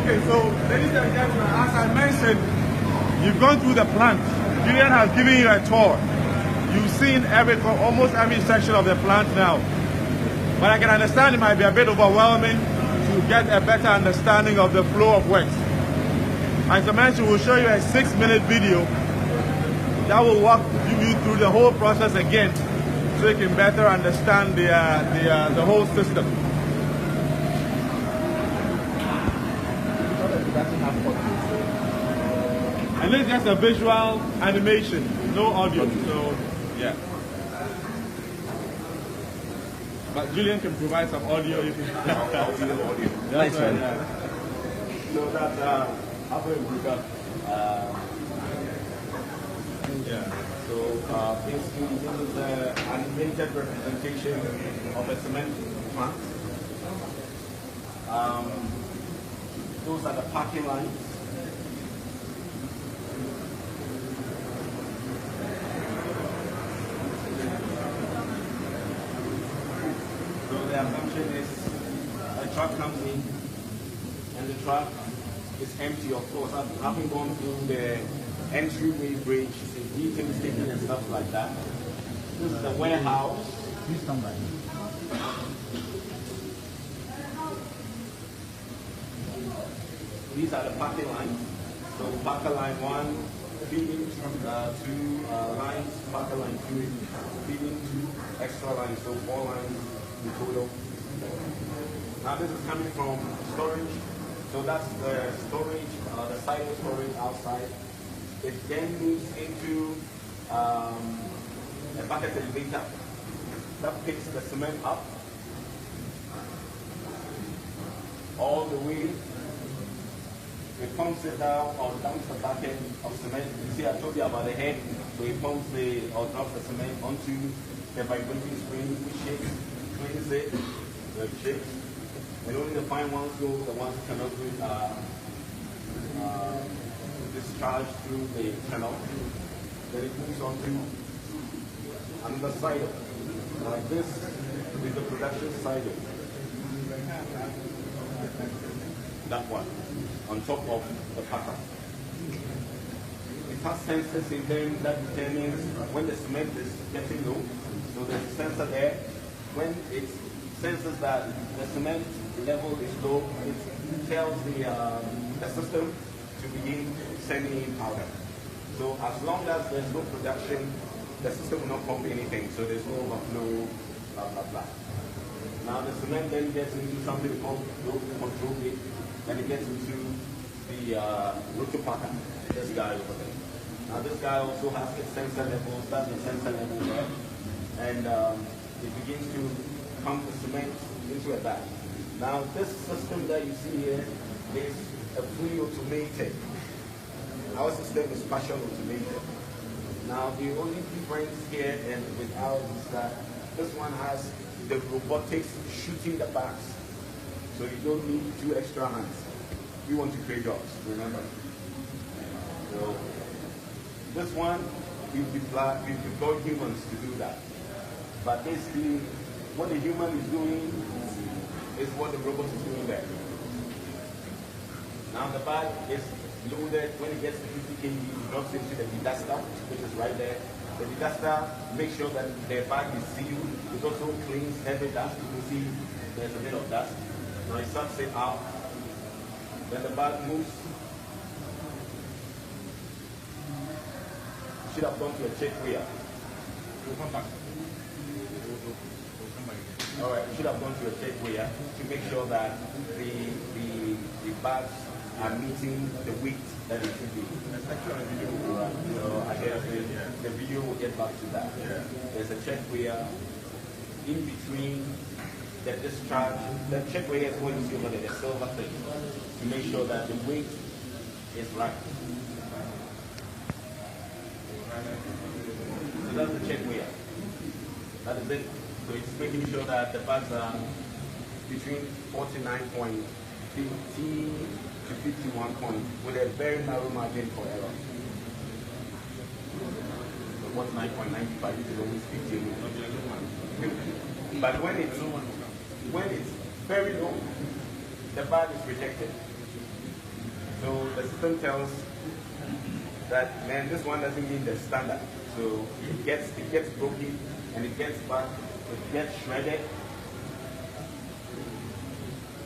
Okay, so ladies and gentlemen, as I mentioned, you've gone through the plant. Julian has given you a tour. You've seen almost every section of the plant now. But I can understand it might be a bit overwhelming to get a better understanding of the flow of works. As I mentioned, we'll show you a 6-minute video that will walk you through the whole process again, so you can better understand the whole system. And it's just a visual animation, no audio. So yeah. But Julian can provide some audio. Audio. Nice one. So that after we got yeah. So basically this is an animated representation of a cement plant. Those are the parking lines. So the assumption is a truck comes in and the truck is empty, of course, having gone through the entryway bridge, heating, sticking and stuff like that. This is the warehouse. Please come by. These are the parking lines. So parking line 1 feeding 2 lines, parking line 2 feeding 2 extra lines, so 4 lines in total. Now this is coming from storage. So that's the storage, the silo storage outside. It then moves into a bucket elevator that picks the cement up all the way. It pumps it down or dumps the bucket of cement. You see, I told you about the head. So it pumps or drops the cement onto the vibrating spring, which shakes, cleans it, shakes. And only the fine ones go, the ones that cannot be discharged through the channel. Then it moves on to another silo. This is the production silo. That one, on top of the packer. It has sensors in them that determines when the cement is getting low. So there's a sensor there. When it senses that the cement level is low, it tells the system to begin sending in powder. So as long as there's no production, the system will not pump anything. So there's no overflow, blah, blah, blah. Now the cement then gets into something called control gate, and it gets into the rotor packer, this guy over there. Now this guy also has a sensor level, that's the sensor level there, and it begins to pump the cement into a bag. Now this system that you see here is a fully automated. Our system is partial automated. Now the only difference here and with ours is that this one has the robotics shooting the bags. So you don't need 2 extra hands. We want to create jobs, remember? So this one, we've deployed humans to do that. But basically, what the human is doing is what the robot is doing there. Now the bag is loaded. When it gets to 50 kg, it drops into the deduster, which is right there. The deduster makes sure that the bag is sealed. It also cleans every dust. You can see there's a bit of dust. Now it sucks it out. Then the bag moves. You should have gone to a check weigher. We'll come back. All right, you should have gone to a check weigher to make sure that the bags are meeting the weight that it should be. That's actually a video. All right, so I guess the video will get back to that. Yeah. There's a check weigher in between the discharge. The check weigher is what you see over there, the silver thing, to make sure that the weight is right. So that's the check weigher. That is it. So it's making sure that the bags are between 49.50 to 51 points with a very narrow margin for error. So what's 9.95 is always 50. But when it's very low, the bag is rejected. So the system tells that, man, this one doesn't meet the standard. So it gets broken and it gets back, it gets shredded.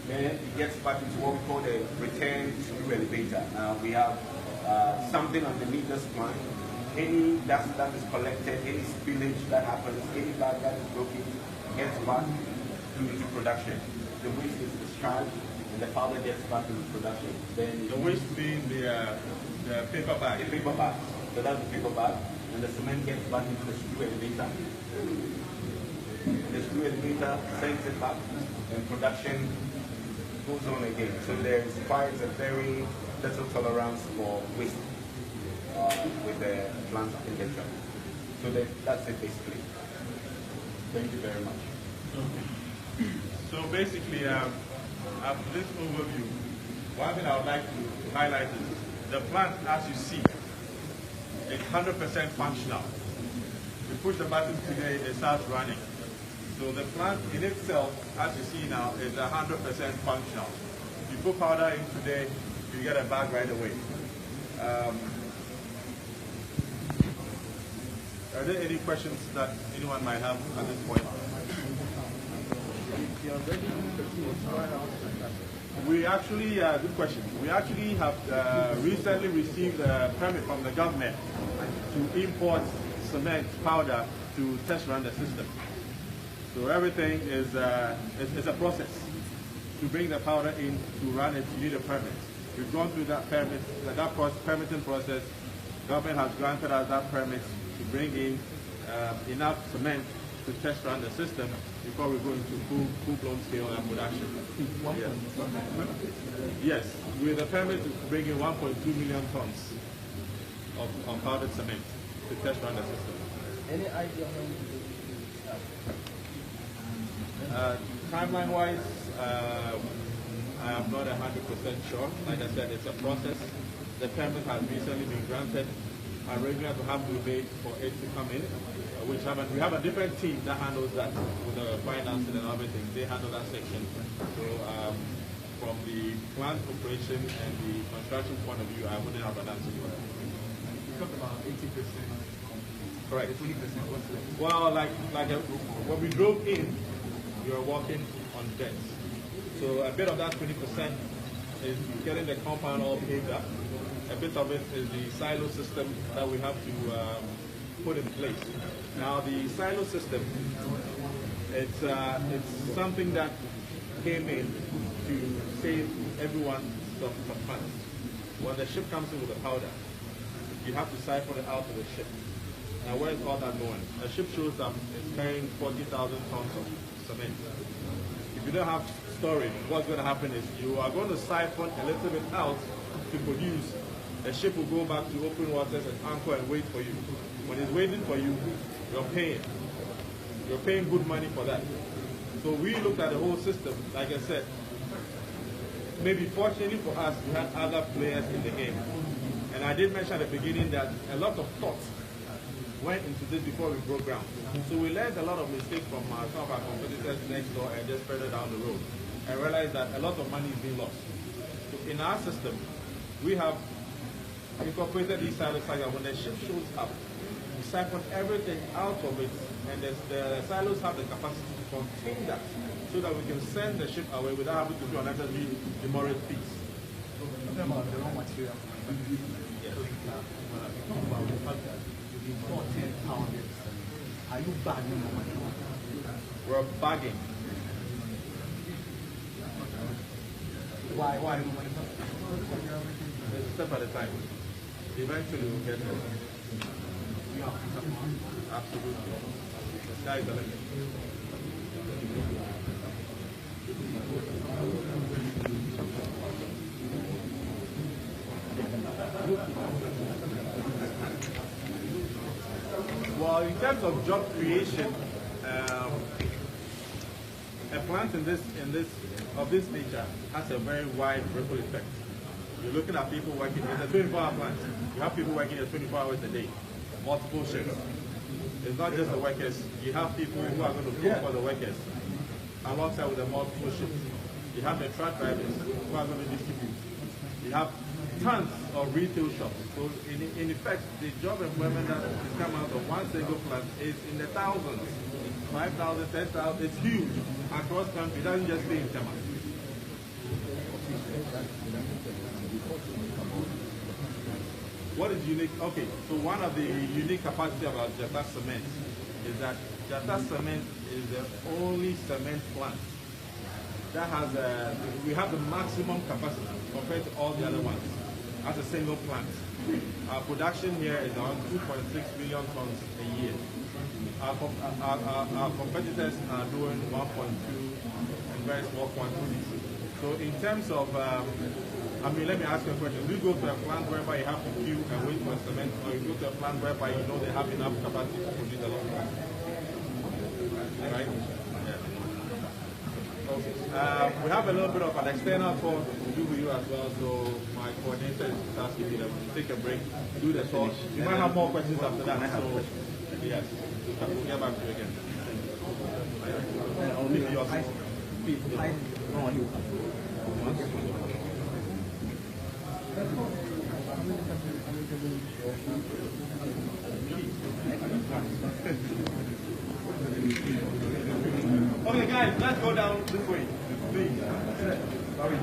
Then it gets back into what we call the return screw elevator. Now we have something underneath this plant. Any dust that is collected, any spillage that happens, any bag that is broken, gets back into production. The waste is discharged and the powder gets back into production. Then The waste being the paper bag. the paper bag. So that's the paper bag. And the cement gets back into the screw elevator. The screw elevator sends it back and production goes on again. So there's quite a very little tolerance for waste with the plant injection. So that's it basically. Thank you very much. Okay. So basically, after this overview, one thing I would like to highlight is the plant, as you see, is 100% functional. You push the button today, it starts running. So the plant in itself, as you see now, is 100% functional. If you put powder in today, you get a bag right away. Are there any questions that anyone might have at this point? We actually, good question. We actually have recently received a permit from the government to import cement powder to test run the system. So everything is a process. To bring the powder in, to run it, you need a permit. We've gone through that permit, permitting process. Government has granted us that permit to bring in enough cement to test run the system before we go into full-blown scale and production. Yes, with a permit to bring in 1.2 million tons of powdered cement to test run the system. Any idea when you Timeline-wise, I am not 100% sure. Like I said, it's a process. The permit has recently been granted. I'm ready to have to wait for it to come in. We have a different team that handles that with the financing and everything. They handle that section. So from the plant operation and the construction point of view, I wouldn't have an answer for that. You talk about 80%. Correct. 20% what's left? Well, when we drove in, we were walking on dirt. So a bit of that 20% is getting the compound all paved up. A bit of it is the silo system that we have to put in place. Now the silo system, it's something that came in to save everyone from funds. When the ship comes in with the powder, you have to siphon it out of the ship. Now where is all that going? A ship shows up, it's carrying 40,000 tons of cement. If you don't have storage, what's going to happen is you are going to siphon a little bit out to produce. The ship will go back to open waters and anchor and wait for you. When it's waiting for you, you're paying. You're paying good money for that. So we looked at the whole system. Like I said, maybe fortunately for us, we had other players in the game. And I did mention at the beginning that a lot of thought went into this before we broke ground. So we learned a lot of mistakes from some of our competitors next door and just further down the road. And realized that a lot of money is being lost. So in our system, we have incorporated these silos like that. When the ship shows up, we siphon everything out of it, and the silos have the capacity to contain that, so that we can send the ship away without having to do unnecessary demurrage fees. About the raw material. Yes. About the fact that you bought 10 pounds. Are you bagging the money? We're bagging. Why? It's a step at a time. Eventually we'll get there. Absolutely. The sky is the limit. Well, in terms of job creation, a plant of this nature has a very wide ripple effect. You're looking at people working, it's a 24-hour plant. You have people working 24 hours a day, multiple shifts. It's not just the workers. You have people who are going to cook for the workers alongside with the multiple shifts. You have the truck drivers who are going to distribute. You have tons of retail shops. So in effect, the job employment that come out of one single plant is in the thousands. 5,000, 10,000, it's huge across country. It doesn't just stay in Tema. What is unique? Okay, so one of the unique capacity about Dzata Cement is that Dzata Cement is the only cement plant that has we have the maximum capacity compared to all the other ones as a single plant. Our production here is around 2.6 million tons a year. Our competitors are doing 1.2 in very small quantities. So in terms of, let me ask you a question. Do you go to a plant whereby you have to queue and wait for cement, or you go to a plant whereby you know they have enough capacity to produce a lot? Right? Yeah. Okay. We have a little bit of an external tour to do with you as well, so my coordinator is asking you to take a break, do the tour. You might have more questions after that, so yes. We'll get back to you again. Okay, guys, let's go down this way. Please. Sorry.